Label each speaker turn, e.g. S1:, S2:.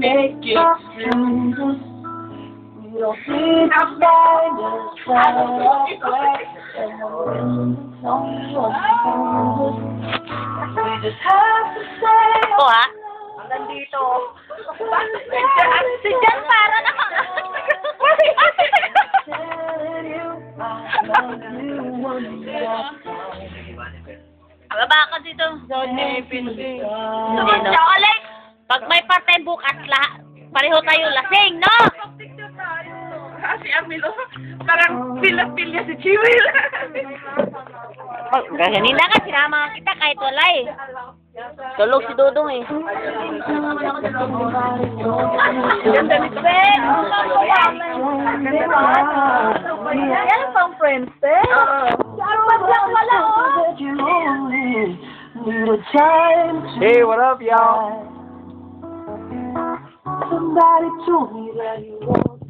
S1: make it through. We don't need to find us somewhere. We just have to say.
S2: Ito ha?
S1: Hanggang dito.
S2: Si Jan para na Baba ka dito. Hindi, no? Chocolate! Pag may parte bukas, pareho tayo lasing, no?
S1: Picture tayo. Si Amilo, parang pila-pilya si Chiwil.
S2: Kanina ka, sinama kita kahit wala eh. Tulog si Dudong eh.
S1: Ganda nito. Yan pang friends eh. Wala
S3: Hey, what up, y'all?
S1: Somebody told me that you want